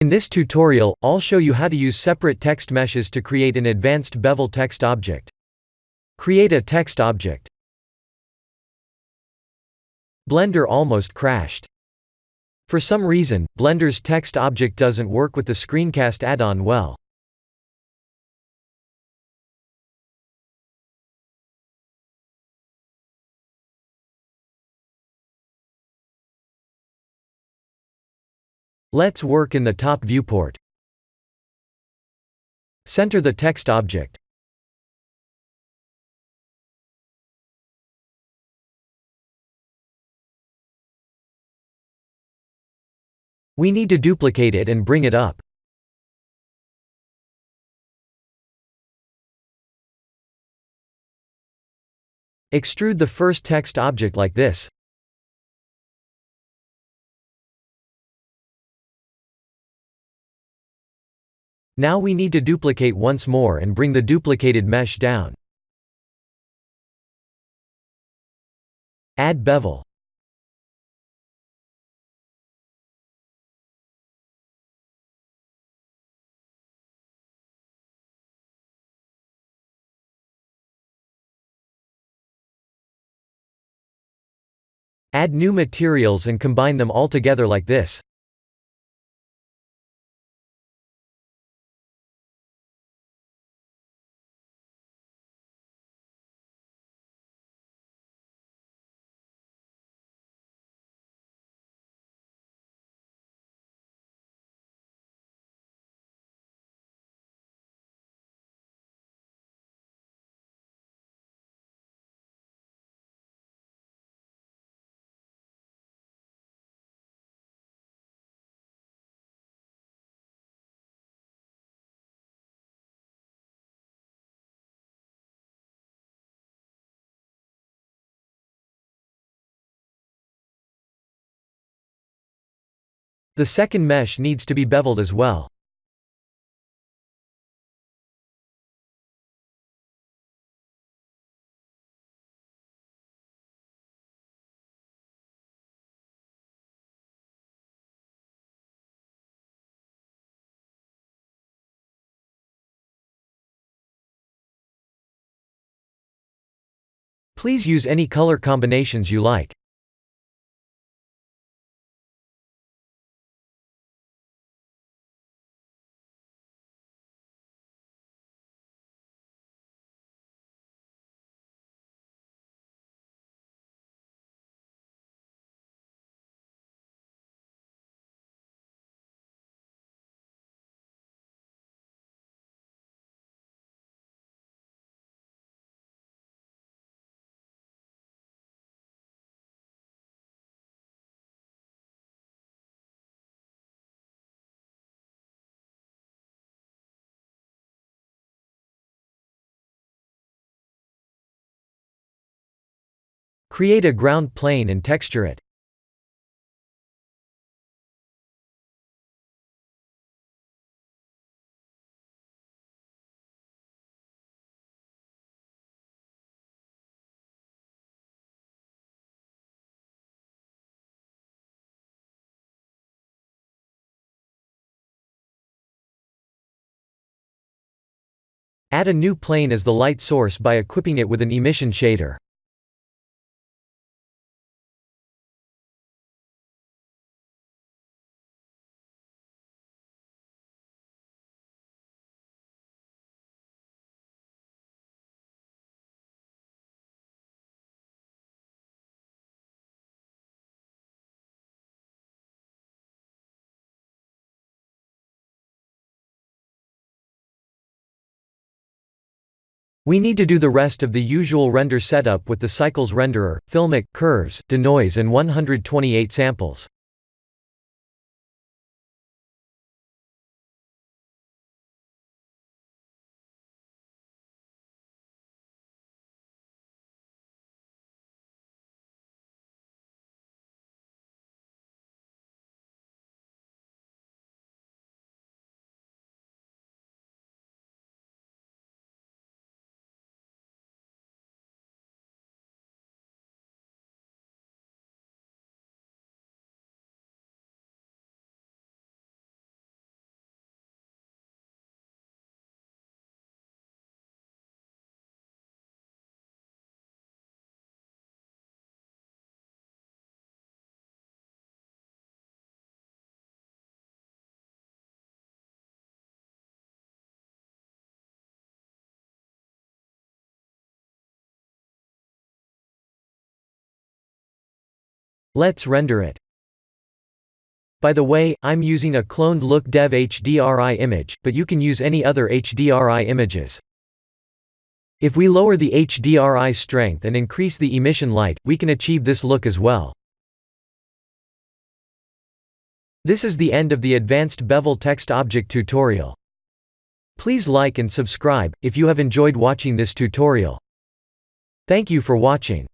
In this tutorial, I'll show you how to use separate text meshes to create an advanced bevel text object. Create a text object. Blender almost crashed. For some reason, Blender's text object doesn't work with the screencast add-on well. Let's work in the top viewport. Center the text object. We need to duplicate it and bring it up. Extrude the first text object like this. Now we need to duplicate once more and bring the duplicated mesh down. Add bevel. Add new materials and combine them all together like this. The second mesh needs to be beveled as well. Please use any color combinations you like. Create a ground plane and texture it. Add a new plane as the light source by equipping it with an emission shader. We need to do the rest of the usual render setup with the cycles renderer, filmic, curves, denoise and 128 samples. Let's render it. By the way, I'm using a cloned look dev HDRI image, but you can use any other HDRI images. If we lower the HDRI strength and increase the emission light, we can achieve this look as well. This is the end of the advanced bevel text object tutorial. Please like and subscribe if you have enjoyed watching this tutorial. Thank you for watching.